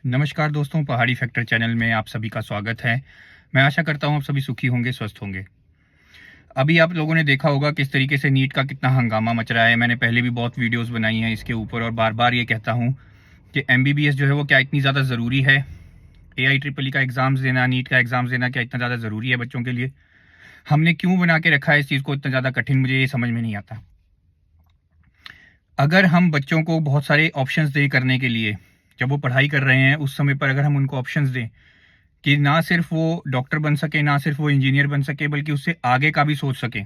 नमस्कार दोस्तों, पहाड़ी फैक्टर चैनल में आप सभी का स्वागत है। मैं आशा करता हूँ आप सभी सुखी होंगे, स्वस्थ होंगे। अभी आप लोगों ने देखा होगा किस तरीके से नीट का कितना हंगामा मच रहा है। मैंने पहले भी बहुत वीडियोस बनाई हैं इसके ऊपर और बार बार ये कहता हूँ कि एमबीबीएस जो है वो क्या इतनी ज़्यादा ज़रूरी है। AIEEE का एग्ज़ाम्स देना, नीट का एग्ज़ाम्स देना क्या इतना ज़्यादा ज़रूरी है बच्चों के लिए। हमने क्यों बना के रखा है इस चीज़ को इतना ज़्यादा कठिन, मुझे ये समझ में नहीं आता। अगर हम बच्चों को बहुत सारे ऑप्शंस दें करने के लिए, जब वो पढ़ाई कर रहे हैं उस समय पर अगर हम उनको ऑप्शंस दें कि ना सिर्फ वो डॉक्टर बन सके, ना सिर्फ वो इंजीनियर बन सके, बल्कि उससे आगे का भी सोच सके।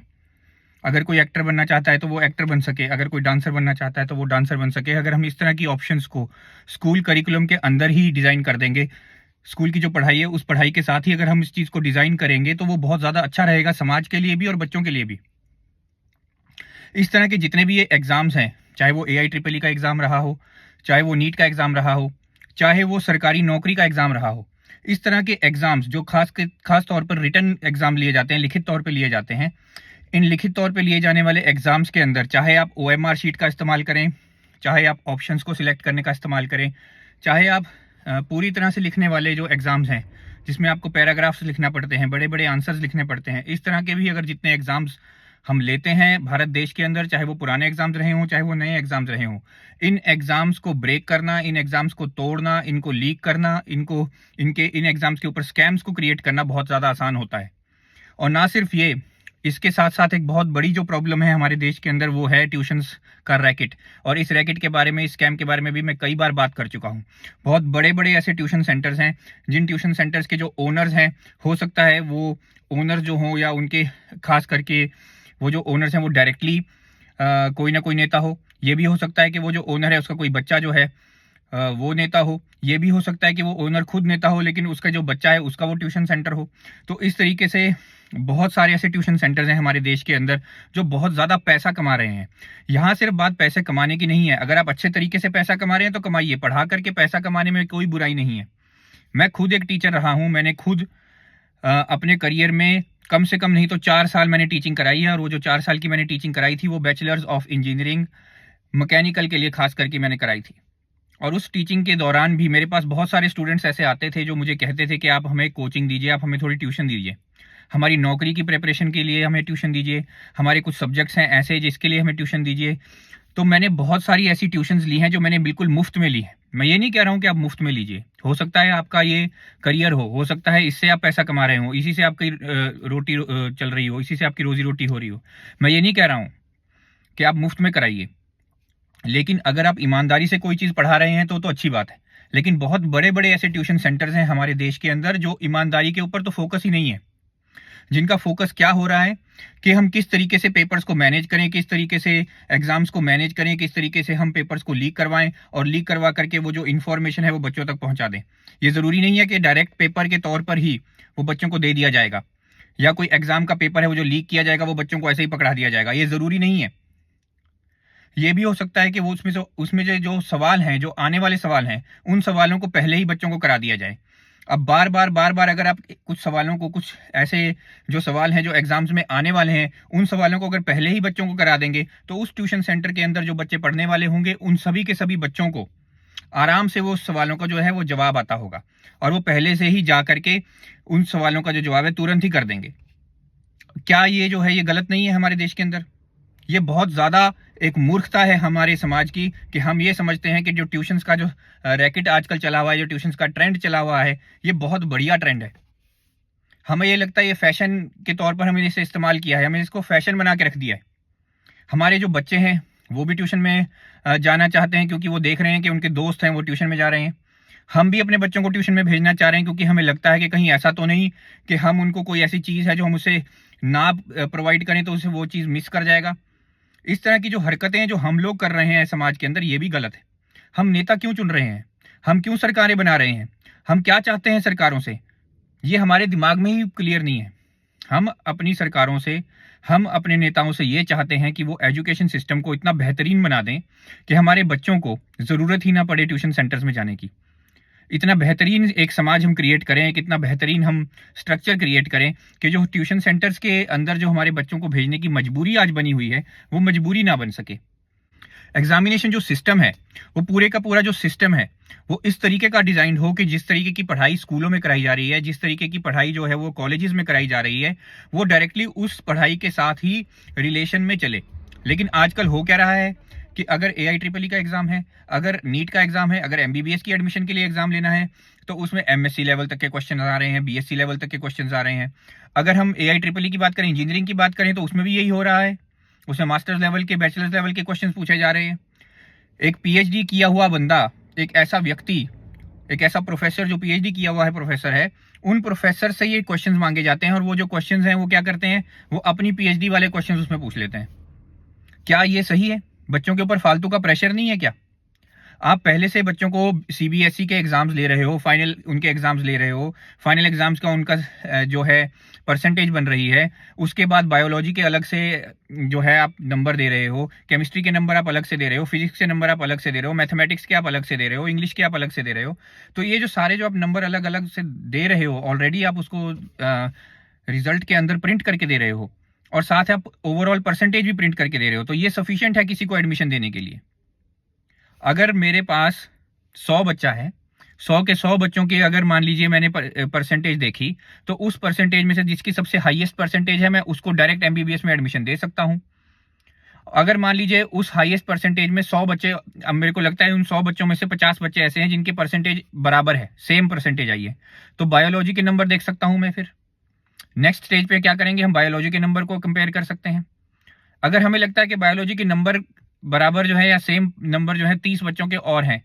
अगर कोई एक्टर बनना चाहता है तो वो एक्टर बन सके, अगर कोई डांसर बनना चाहता है तो वो डांसर बन सके। अगर हम इस तरह की ऑप्शंस को स्कूल करिकुलम के अंदर ही डिज़ाइन कर देंगे, स्कूल की जो पढ़ाई है उस पढ़ाई के साथ ही अगर हम इस चीज़ को डिज़ाइन करेंगे तो वो बहुत ज़्यादा अच्छा रहेगा समाज के लिए भी और बच्चों के लिए भी। इस तरह के जितने भी ये एग्ज़ाम्स हैं, चाहे वो AIEEE का एग्ज़ाम रहा हो, चाहे वो नीट का एग्ज़ाम रहा हो, चाहे वो सरकारी नौकरी का एग्ज़ाम रहा हो, इस तरह के एग्ज़ाम्स जो खास तौर पर रिटन एग्ज़ाम लिए जाते हैं, लिखित तौर पे लिए जाते हैं, इन लिखित तौर पे लिए जाने वाले एग्ज़ाम्स के अंदर चाहे आप OMR शीट का इस्तेमाल करें, चाहे आप ऑप्शंस को सिलेक्ट करने का इस्तेमाल करें, चाहे आप पूरी तरह से लिखने वाले जो एग्ज़ाम्स हैं जिसमें आपको पैराग्राफ्स लिखना पड़ते हैं, बड़े बड़े आंसर्स लिखने पड़ते हैं, इस तरह के भी अगर जितने एग्ज़ाम्स हम लेते हैं भारत देश के अंदर, चाहे वो पुराने एग्ज़ाम्स रहे हों, चाहे वो नए एग्ज़ाम्स रहे हों, इन एग्ज़ाम्स को ब्रेक करना, इन एग्ज़ाम्स को तोड़ना, इनको लीक करना, इन एग्ज़ाम्स के ऊपर स्कैम्स को क्रिएट करना बहुत ज़्यादा आसान होता है। और ना सिर्फ ये, इसके साथ साथ एक बहुत बड़ी जो प्रॉब्लम है हमारे देश के अंदर वो है ट्यूशन्स का रैकेट। और इस रैकेट के बारे में, इस स्कैम के बारे में भी मैं कई बार बात कर चुका हूँ। बहुत बड़े बड़े ऐसे ट्यूशन सेंटर्स हैं जिन ट्यूशन सेंटर्स के जो ओनर्स हैं, हो सकता है वो ओनर जो हों या उनके खास करके वो जो ओनर्स हैं वो डायरेक्टली कोई ना कोई नेता हो। ये भी हो सकता है कि वो जो ओनर है उसका कोई बच्चा जो है वो नेता हो। ये भी हो सकता है कि वो ओनर खुद नेता हो लेकिन उसका जो बच्चा है उसका वो ट्यूशन सेंटर हो। तो इस तरीके से बहुत सारे ऐसे ट्यूशन सेंटर्स हैं हमारे देश के अंदर जो बहुत ज़्यादा पैसा कमा रहे हैं। यहाँ सिर्फ बात पैसे कमाने की नहीं है। अगर आप अच्छे तरीके से पैसा कमा रहे हैं तो कमाइए, पढ़ा करके पैसा कमाने में कोई बुराई नहीं है। मैं खुद एक टीचर रहा हूँ। मैंने खुद अपने करियर में कम से कम नहीं तो 4 साल मैंने टीचिंग कराई है। और वो जो 4 साल की मैंने टीचिंग कराई थी वो बैचलर्स ऑफ इंजीनियरिंग मैकेनिकल के लिए खास करके मैंने कराई थी। और उस टीचिंग के दौरान भी मेरे पास बहुत सारे स्टूडेंट्स ऐसे आते थे जो मुझे कहते थे कि आप हमें कोचिंग दीजिए, आप हमें थोड़ी ट्यूशन दीजिए, हमारी नौकरी की प्रिपरेशन के लिए हमें ट्यूशन दीजिए, हमारे कुछ सब्जेक्ट्स हैं ऐसे जिसके लिए हमें ट्यूशन दीजिए। तो मैंने बहुत सारी ऐसी ट्यूशन्स ली हैं जो मैंने बिल्कुल मुफ्त में ली है। मैं ये नहीं कह रहा हूँ कि आप मुफ्त में लीजिए, हो सकता है आपका ये करियर हो सकता है इससे आप पैसा कमा रहे हो, इसी से आपकी रोटी चल रही हो, इसी से आपकी रोजी रोटी हो रही हो। मैं ये नहीं कह रहा हूँ कि आप मुफ्त में कराइए, लेकिन अगर आप ईमानदारी से कोई चीज़ पढ़ा रहे हैं तो अच्छी बात है। लेकिन बहुत बड़े बड़े ऐसे ट्यूशन सेंटर्स हैं हमारे देश के अंदर जो ईमानदारी के ऊपर तो फोकस ही नहीं है, जिनका फोकस क्या हो रहा है कि हम किस तरीके से पेपर्स को मैनेज करें, किस तरीके से एग्जाम्स को मैनेज करें, किस तरीके से हम पेपर्स को लीक करवाएं और लीक करवा करके वो जो इन्फॉर्मेशन है वो बच्चों तक पहुंचा दें। ये ज़रूरी नहीं है कि डायरेक्ट पेपर के तौर पर ही वो बच्चों को दे दिया जाएगा, या कोई एग्जाम का पेपर है वो जो लीक किया जाएगा वो बच्चों को ऐसे ही पकड़ा दिया जाएगा। ये ज़रूरी नहीं है। ये भी हो सकता है कि वो उसमें जो सवाल हैं, जो आने वाले सवाल हैं, उन सवालों को पहले ही बच्चों को करा दिया जाए। अब बार बार अगर आप कुछ सवालों को, कुछ ऐसे जो सवाल हैं जो एग्जाम्स में आने वाले हैं, उन सवालों को अगर पहले ही बच्चों को करा देंगे तो उस ट्यूशन सेंटर के अंदर जो बच्चे पढ़ने वाले होंगे उन सभी के सभी बच्चों को आराम से वो सवालों का जो है वो जवाब आता होगा और वो पहले से ही जा करके उन सवालों का जो जवाब है तुरंत ही कर देंगे। क्या ये जो है ये गलत नहीं है हमारे देश के अंदर? ये बहुत ज़्यादा एक मूर्खता है हमारे समाज की कि हम ये समझते हैं कि जो ट्यूशन्स का जो रैकेट आजकल चला हुआ है, जो ट्यूशन्स का ट्रेंड चला हुआ है, ये बहुत बढ़िया ट्रेंड है। हमें ये लगता है ये फैशन के तौर पर हमने इसे इस्तेमाल किया है, हमें इसको फैशन बना के रख दिया है। हमारे जो बच्चे हैं वो भी ट्यूशन में जाना चाहते हैं क्योंकि वो देख रहे हैं कि उनके दोस्त हैं वो ट्यूशन में जा रहे हैं। हम भी अपने बच्चों को ट्यूशन में भेजना चाह रहे हैं क्योंकि हमें लगता है कि कहीं ऐसा तो नहीं कि हम उनको कोई ऐसी चीज़ है जो हम उसे ना प्रोवाइड करें तो उसे वो चीज़ मिस कर जाएगा। इस तरह की जो हरकतें जो हम लोग कर रहे हैं समाज के अंदर, ये भी गलत है। हम नेता क्यों चुन रहे हैं? हम क्यों सरकारें बना रहे हैं? हम क्या चाहते हैं सरकारों से? ये हमारे दिमाग में ही क्लियर नहीं है। हम अपनी सरकारों से, हम अपने नेताओं से ये चाहते हैं कि वो एजुकेशन सिस्टम को इतना बेहतरीन बना दें कि हमारे बच्चों को ज़रूरत ही ना पड़े ट्यूशन सेंटर्स में जाने की। इतना बेहतरीन एक समाज हम क्रिएट करें, एक इतना बेहतरीन हम स्ट्रक्चर क्रिएट करें कि जो ट्यूशन सेंटर्स के अंदर जो हमारे बच्चों को भेजने की मजबूरी आज बनी हुई है वो मजबूरी ना बन सके। एग्जामिनेशन जो सिस्टम है, वो पूरे का पूरा जो सिस्टम है वो इस तरीके का डिजाइन हो कि जिस तरीके की पढ़ाई स्कूलों में कराई जा रही है, जिस तरीके की पढ़ाई जो है वो कॉलेजेस में कराई जा रही है, वो डायरेक्टली उस पढ़ाई के साथ ही रिलेशन में चले। लेकिन आजकल हो क्या रहा है कि अगर AIEEE का एग्जाम है, अगर नीट का एग्जाम है, अगर MBBS की एडमिशन के लिए एग्जाम लेना है, तो उसमें MSc लेवल तक के क्वेश्चन आ रहे हैं, BSc लेवल तक के क्वेश्चन आ रहे हैं। अगर हम AIEEE की बात करें, इंजीनियरिंग की बात करें, तो उसमें भी यही हो रहा है, उसमें मास्टर्स लेवल के, बैचलर्स लेवल के क्वेश्चन पूछे जा रहे हैं। एक PhD किया हुआ बंदा, एक ऐसा व्यक्ति, एक ऐसा प्रोफेसर जो PhD किया हुआ है प्रोफेसर है, उन प्रोफेसर से ये क्वेश्चंस मांगे जाते हैं, और वो जो क्वेश्चंस हैं वो क्या करते हैं, वो अपनी PhD वाले क्वेश्चंस उसमें पूछ लेते हैं। क्या ये सही है? बच्चों के ऊपर फालतू का प्रेशर नहीं है क्या? आप पहले से बच्चों को CBSE के एग्जाम्स ले रहे हो, फाइनल उनके एग्जाम्स ले रहे हो, फाइनल एग्जाम्स का उनका जो है परसेंटेज बन रही है, उसके बाद बायोलॉजी के अलग से जो है आप नंबर दे रहे हो, केमिस्ट्री के नंबर आप अलग से दे रहे हो, फिजिक्स के नंबर आप अलग से दे रहे हो, मैथमेटिक्स के आप अलग से दे रहे हो, इंग्लिश के आप अलग से दे रहे हो। तो ये जो सारे जो आप नंबर अलग अलग से दे रहे हो, ऑलरेडी आप उसको रिजल्ट के अंदर प्रिंट करके दे रहे हो, और साथ आप ओवरऑल परसेंटेज भी प्रिंट करके दे रहे हो। तो ये सफिशिएंट है किसी को एडमिशन देने के लिए। अगर मेरे पास 100 बच्चा है, 100 के 100 बच्चों की अगर मान लीजिए मैंने परसेंटेज देखी, तो उस परसेंटेज में से जिसकी सबसे हाईएस्ट परसेंटेज है, मैं उसको डायरेक्ट MBBS में एडमिशन दे सकता हूं। अगर मान लीजिए उस हाईएस्ट परसेंटेज में 100 बच्चे, अब मेरे को लगता है उन 100 बच्चों में से 50 बच्चे ऐसे हैं जिनके परसेंटेज बराबर है, सेम परसेंटेज आई है, तो बायोलॉजी के नंबर देख सकता हूं मैं। फिर नेक्स्ट स्टेज पे क्या करेंगे, हम बायोलॉजी के नंबर को कंपेयर कर सकते हैं। अगर हमें लगता है कि बायोलॉजी के नंबर बराबर जो है या सेम नंबर जो है 30 बच्चों के और हैं,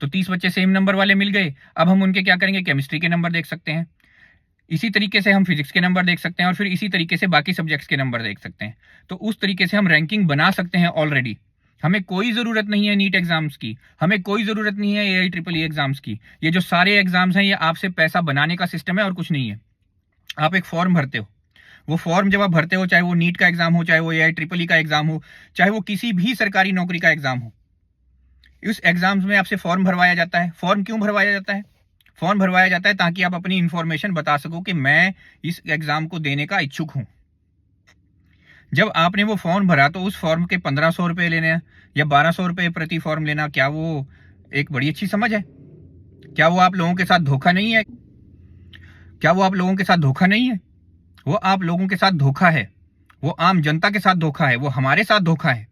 तो 30 बच्चे सेम नंबर वाले मिल गए। अब हम उनके क्या करेंगे, केमिस्ट्री के नंबर देख सकते हैं, इसी तरीके से हम फिजिक्स के नंबर देख सकते हैं, और फिर इसी तरीके से बाकी सब्जेक्ट्स के नंबर देख सकते हैं। तो उस तरीके से हम रैंकिंग बना सकते हैं ऑलरेडी। हमें कोई ज़रूरत नहीं है नीट एग्जाम्स की, हमें कोई ज़रूरत नहीं है AIEEE एग्जाम्स की। ये जो सारे एग्जाम्स हैं, ये आपसे पैसा बनाने का सिस्टम है और कुछ नहीं है। आप एक फॉर्म भरते हो, वो फॉर्म जब आप भरते हो, चाहे वो नीट का एग्जाम हो, चाहे वो AIEEE का एग्जाम हो, चाहे वो किसी भी सरकारी नौकरी का एग्जाम हो, इस एग्जाम्स में आपसे फॉर्म भरवाया जाता है। फॉर्म क्यों भरवाया जाता है? फॉर्म भरवाया जाता है ताकि आप अपनी इंफॉर्मेशन बता सको कि मैं इस एग्जाम को देने का इच्छुक हूं। जब आपने वो फॉर्म भरा, तो उस फॉर्म के 1500 रुपए लेने या 1200 रुपए प्रति फॉर्म लेना, क्या वो एक बड़ी अच्छी समझ है? क्या वो आप लोगों के साथ धोखा नहीं है? क्या वो आप लोगों के साथ धोखा नहीं है? वो आप लोगों के साथ धोखा है, वो आम जनता के साथ धोखा है, वो हमारे साथ धोखा है।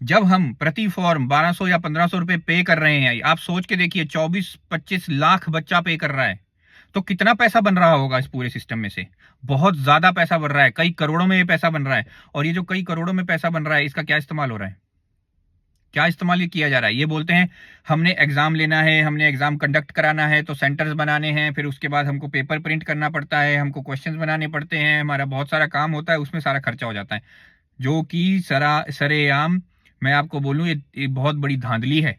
जब हम प्रति फॉर्म 1200 या 1500 रुपए पे कर रहे हैं, आप सोच के देखिए, 24-25 लाख बच्चा पे कर रहा है, तो कितना पैसा बन रहा होगा इस पूरे सिस्टम में से? बहुत ज्यादा पैसा बन रहा है, कई करोड़ों में ये पैसा बन रहा है। और ये जो कई करोड़ों में पैसा बन रहा है, इसका क्या इस्तेमाल हो रहा है? क्या इस्तेमाल ये किया जा रहा है? ये बोलते हैं हमने एग्जाम लेना है, हमने एग्जाम कंडक्ट कराना है, तो सेंटर्स बनाने हैं, फिर उसके बाद हमको पेपर प्रिंट करना पड़ता है, हमको क्वेश्चंस बनाने पड़ते हैं, हमारा बहुत सारा काम होता है, उसमें सारा खर्चा हो जाता है, जो कि सरेआम मैं आपको बोलूं, ये बहुत बड़ी धांधली है।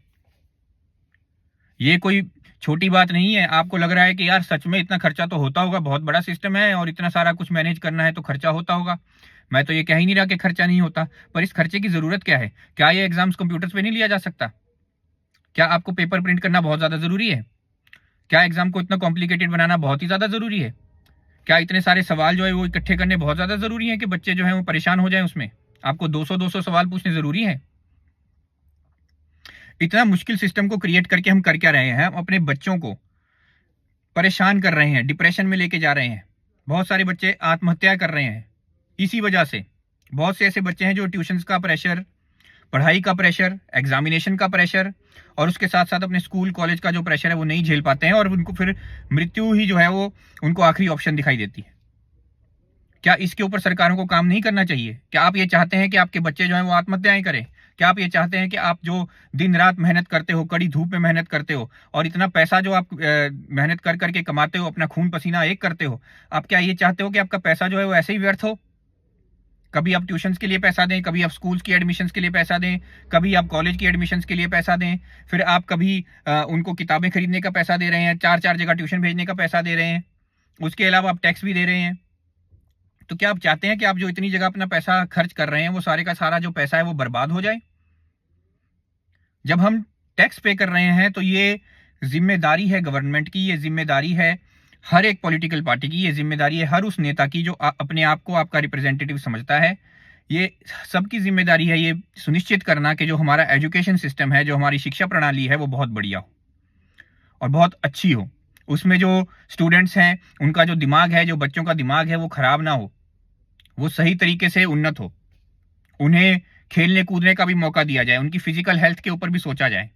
ये कोई छोटी बात नहीं है। आपको लग रहा है कि यार सच में इतना खर्चा तो होता होगा, बहुत बड़ा सिस्टम है और इतना सारा कुछ मैनेज करना है तो खर्चा होता होगा। मैं तो ये कह ही नहीं रहा कि खर्चा नहीं होता, पर इस खर्चे की जरूरत क्या है? क्या ये एग्जाम्स कंप्यूटर्स पे नहीं लिया जा सकता? क्या आपको पेपर प्रिंट करना बहुत ज्यादा जरूरी है? क्या एग्जाम को इतना कॉम्प्लिकेटेड बनाना बहुत ही ज्यादा जरूरी है? क्या इतने सारे सवाल जो है वो इकट्ठे करने बहुत ज्यादा जरूरी है कि बच्चे जो है वो परेशान हो जाए उसमें? आपको 200-200 सवाल पूछने जरूरी है? इतना मुश्किल सिस्टम को क्रिएट करके हम कर क्या रहे हैं? हम अपने बच्चों को परेशान कर रहे हैं, डिप्रेशन में लेके जा रहे हैं। बहुत सारे बच्चे आत्महत्या कर रहे हैं इसी वजह से। बहुत से ऐसे बच्चे हैं जो ट्यूशन्स का प्रेशर, पढ़ाई का प्रेशर, एग्जामिनेशन का प्रेशर, और उसके साथ साथ अपने स्कूल कॉलेज का जो प्रेशर है वो नहीं झेल पाते हैं, और उनको फिर मृत्यु ही जो है वो उनको आखिरी ऑप्शन दिखाई देती है। क्या इसके ऊपर सरकारों को काम नहीं करना चाहिए? क्या आप ये चाहते हैं कि आपके बच्चे जो है वो आत्महत्याएं करें? क्या आप ये चाहते हैं कि आप जो दिन रात मेहनत करते हो, कड़ी धूप में मेहनत करते हो, और इतना पैसा जो आप मेहनत कर करके कमाते हो, अपना खून पसीना एक करते हो, आप क्या ये चाहते हो कि आपका पैसा जो है वो ऐसे ही व्यर्थ हो? कभी आप ट्यूशन्स के लिए पैसा दें, कभी आप स्कूल्स की एडमिशन्स के लिए पैसा दें, कभी आप कॉलेज की एडमिशन्स के लिए पैसा दें, फिर आप कभी उनको किताबें खरीदने का पैसा दे रहे हैं, 4-4 जगह ट्यूशन भेजने का पैसा दे रहे हैं, उसके अलावा आप टैक्स भी दे रहे हैं। तो क्या आप चाहते हैं कि आप जो इतनी जगह अपना पैसा खर्च कर रहे हैं, वो सारे का सारा जो पैसा है वो बर्बाद हो जाए? जब हम टैक्स पे कर रहे हैं तो ये जिम्मेदारी है गवर्नमेंट की, ये जिम्मेदारी है हर एक पॉलिटिकल पार्टी की, ये जिम्मेदारी है हर उस नेता की जो अपने आप को आपका रिप्रेजेंटेटिव समझता है। ये सबकी जिम्मेदारी है ये सुनिश्चित करना कि जो हमारा एजुकेशन सिस्टम है, जो हमारी शिक्षा प्रणाली है, वो बहुत बढ़िया हो और बहुत अच्छी हो। उसमें जो स्टूडेंट्स हैं, उनका जो दिमाग है, जो बच्चों का दिमाग है, वो खराब ना हो, वो सही तरीके से उन्नत हो। उन्हें खेलने कूदने का भी मौका दिया जाए, उनकी फिजिकल हेल्थ के ऊपर भी सोचा जाए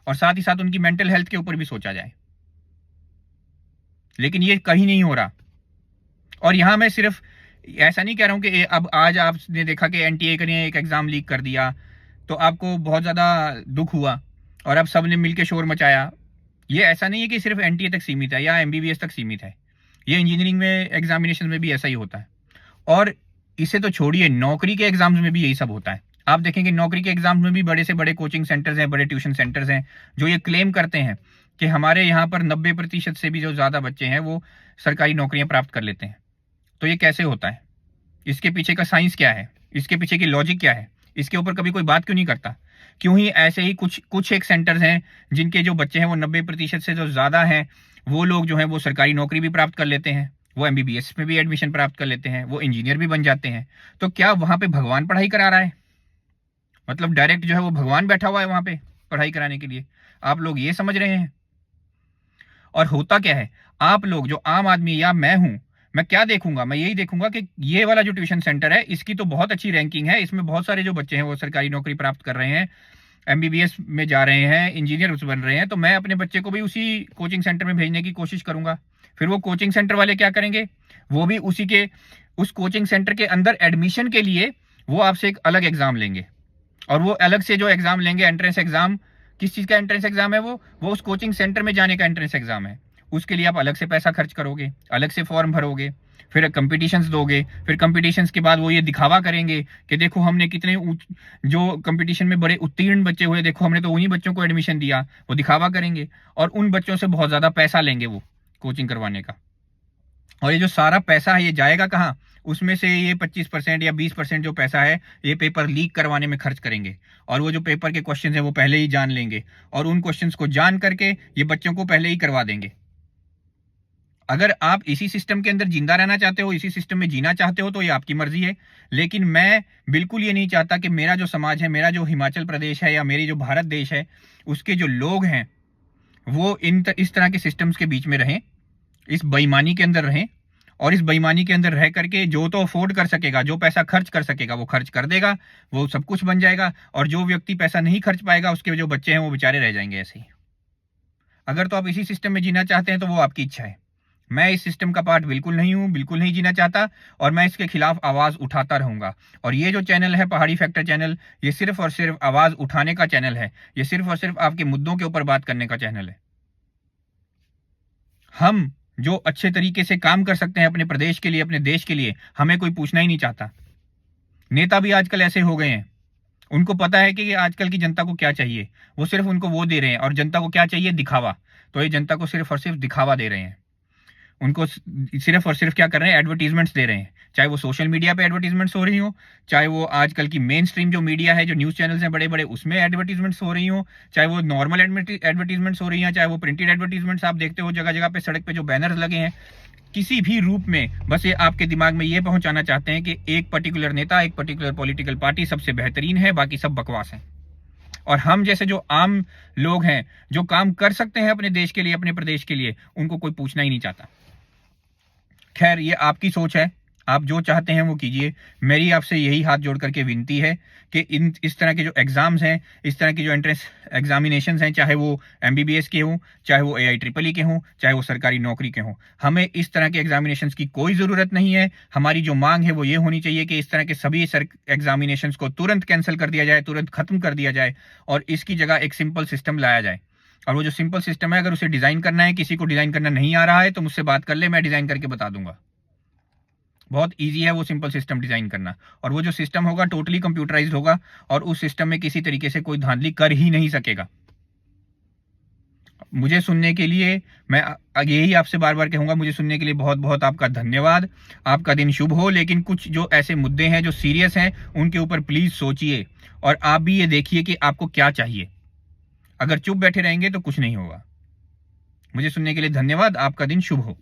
और साथ ही साथ उनकी मेंटल हेल्थ के ऊपर भी सोचा जाए। लेकिन ये कहीं नहीं हो रहा। और यहां मैं सिर्फ ऐसा नहीं कह रहा हूं कि अब आज आपने देखा कि एनटीए ने एक एग्जाम लीक कर दिया तो आपको बहुत ज्यादा दुख हुआ और अब सबने मिलकर शोर मचाया। ये ऐसा नहीं है कि सिर्फ एनटीए तक सीमित है या एमबीबीएस तक सीमित है, ये इंजीनियरिंग में एग्जामिनेशन में भी ऐसा ही होता है। और इसे तो छोड़िए, नौकरी के एग्जाम्स में भी यही सब होता है। आप देखेंगे नौकरी के एग्जाम्स में भी बड़े से बड़े कोचिंग सेंटर्स हैं, बड़े ट्यूशन सेंटर्स हैं जो ये क्लेम करते हैं कि हमारे यहाँ पर 90% से भी जो ज्यादा बच्चे हैं वो सरकारी नौकरियां प्राप्त कर लेते हैं। तो ये कैसे होता है? इसके पीछे का साइंस क्या है? इसके पीछे की लॉजिक क्या है? इसके ऊपर कभी कोई बात क्यों नहीं करता? क्यों ही ऐसे ही कुछ एक सेंटर्स हैं जिनके जो बच्चे हैं वो 90% से जो ज्यादा हैं, वो लोग जो हैं वो सरकारी नौकरी भी प्राप्त कर लेते हैं, वो एमबीबीएस में भी एडमिशन प्राप्त कर लेते हैं, वो इंजीनियर भी बन जाते हैं। तो क्या वहां पे भगवान पढ़ाई करा रहा है? मतलब डायरेक्ट जो है वो भगवान बैठा हुआ है वहां पे पढ़ाई कराने के लिए? आप लोग ये समझ रहे हैं? और होता क्या है, आप लोग जो आम आदमी या मैं हूं, मैं क्या देखूंगा? मैं यही देखूंगा कि ये वाला जो ट्यूशन सेंटर है इसकी तो बहुत अच्छी रैंकिंग है, इसमें बहुत सारे जो बच्चे हैं वो सरकारी नौकरी प्राप्त कर रहे हैं, एमबीबीएस में जा रहे हैं, इंजीनियर बन रहे हैं, तो मैं अपने बच्चे को भी उसी कोचिंग सेंटर में भेजने की कोशिश करूंगा। फिर वो कोचिंग सेंटर वाले क्या करेंगे? वो भी उस कोचिंग सेंटर के अंदर एडमिशन के लिए वो आपसे एक अलग एग्जाम लेंगे और वो अलग से जो एग्जाम लेंगे, एंट्रेंस एग्जाम, किस चीज का एंट्रेंस एग्जाम है? वो उस कोचिंग सेंटर में जाने का एंट्रेंस एग्जाम है। उसके लिए आप अलग से पैसा खर्च करोगे, अलग से फॉर्म भरोगे, फिर कंपटीशंस दोगे, फिर कंपटीशंस के बाद वो ये दिखावा करेंगे कि देखो हमने कितने जो कंपटीशन में बड़े उत्तीर्ण बच्चे हुए, देखो हमने तो उन्हीं बच्चों को एडमिशन दिया। वो दिखावा करेंगे और उन बच्चों से बहुत ज्यादा पैसा लेंगे वो कोचिंग करवाने का। और ये जो सारा पैसा है ये जाएगा कहाँ? उसमें से ये 25% या 20% जो पैसा है ये पेपर लीक करवाने में खर्च करेंगे और वो जो पेपर के क्वेश्चन है वो पहले ही जान लेंगे और उन क्वेश्चंस को जान करके ये बच्चों को पहले ही करवा देंगे। अगर आप इसी सिस्टम के अंदर जिंदा रहना चाहते हो, इसी सिस्टम में जीना चाहते हो तो ये आपकी मर्जी है। लेकिन मैं बिल्कुल ये नहीं चाहता कि मेरा जो समाज है, मेरा जो हिमाचल प्रदेश है या मेरी जो भारत देश है, उसके जो लोग हैं वो इस तरह के सिस्टम्स के बीच में रहें, इस बेईमानी के अंदर रहें। और इस बेईमानी के अंदर रह करके जो तो अफोर्ड कर सकेगा, जो पैसा खर्च कर सकेगा वो खर्च कर देगा, वो सब कुछ बन जाएगा। और जो व्यक्ति पैसा नहीं खर्च पाएगा उसके जो बच्चे हैं वो बेचारे रह जाएंगे ऐसे ही। अगर तो आप इसी सिस्टम में जीना चाहते हैं तो वो आपकी इच्छा है। मैं इस सिस्टम का पार्ट बिल्कुल नहीं हूं, बिल्कुल नहीं जीना चाहता और मैं इसके खिलाफ आवाज उठाता रहूंगा। और ये जो चैनल है पहाड़ी फैक्टर चैनल, ये सिर्फ और सिर्फ आवाज उठाने का चैनल है, ये सिर्फ और सिर्फ आपके मुद्दों के ऊपर बात करने का चैनल है। हम जो अच्छे तरीके से काम कर सकते हैं अपने प्रदेश के लिए, अपने देश के लिए, हमें कोई पूछना ही नहीं चाहता। नेता भी आजकल ऐसे हो गए हैं, उनको पता है कि आजकल की जनता को क्या चाहिए, वो सिर्फ उनको वो दे रहे हैं। और जनता को क्या चाहिए? दिखावा। तो ये जनता को सिर्फ और सिर्फ दिखावा दे रहे हैं। उनको सिर्फ और सिर्फ क्या कर रहे हैं? एडवर्टीजमेंट्स दे रहे हैं। चाहे वो सोशल मीडिया पे एडवर्टीजमेंट्स हो रही हो, चाहे वो आजकल की मेन स्ट्रीम जो मीडिया है, जो न्यूज चैनल्स हैं बड़े बड़े, उसमें एडवर्टीजमेंट्स हो रही हो, चाहे वो नॉर्मल एडवर्टीजमेंट्स हो रही हैं, चाहे वो प्रिंटेड एडवर्टीजमेंट्स आप देखते हो जगह जगह पे, सड़क पे जो बैनर्स लगे हैं, किसी भी रूप में बस ये आपके दिमाग में ये पहुंचाना चाहते हैं कि एक पर्टिकुलर नेता, एक पर्टिकुलर पॉलिटिकल पार्टी सबसे बेहतरीन है, बाकी सब बकवास है। और हम जैसे जो आम लोग हैं, जो काम कर सकते हैं अपने देश के लिए, अपने प्रदेश के लिए, उनको कोई पूछना ही नहीं चाहता। खैर, ये आपकी सोच है, आप जो चाहते हैं वो कीजिए। मेरी आपसे यही हाथ जोड़ करके विनती है कि इस तरह के जो एग्जाम्स हैं, इस तरह की जो एंट्रेंस एग्जामिनेशंस हैं, चाहे वो एमबीबीएस के हों, चाहे वो AIEEE के हों, चाहे वो सरकारी नौकरी के हों, हमें इस तरह के एग्जामिनेशंस की कोई ज़रूरत नहीं है। हमारी जो मांग है वो ये होनी चाहिए कि इस तरह के सभी एग्जामिनेशंस को तुरंत कैंसिल कर दिया जाए, तुरंत खत्म कर दिया जाए और इसकी जगह एक सिंपल सिस्टम लाया जाए। और वो जो सिंपल सिस्टम है, अगर उसे डिजाइन करना है, किसी को डिजाइन करना नहीं आ रहा है तो मुझसे बात कर ले, मैं डिजाइन करके बता दूंगा। बहुत इजी है वो सिंपल सिस्टम डिजाइन करना। और वो जो सिस्टम होगा टोटली कंप्यूटराइज्ड होगा और उस सिस्टम में किसी तरीके से कोई धांधली कर ही नहीं सकेगा। मुझे सुनने के लिए मैं यही आपसे बार बार कहूंगा, मुझे सुनने के लिए बहुत बहुत आपका धन्यवाद। आपका दिन शुभ हो। लेकिन कुछ जो ऐसे मुद्दे हैं जो सीरियस हैं, उनके ऊपर प्लीज सोचिए और आप भी ये देखिए कि आपको क्या चाहिए। अगर चुप बैठे रहेंगे तो कुछ नहीं होगा। मुझे सुनने के लिए धन्यवाद। आपका दिन शुभ हो।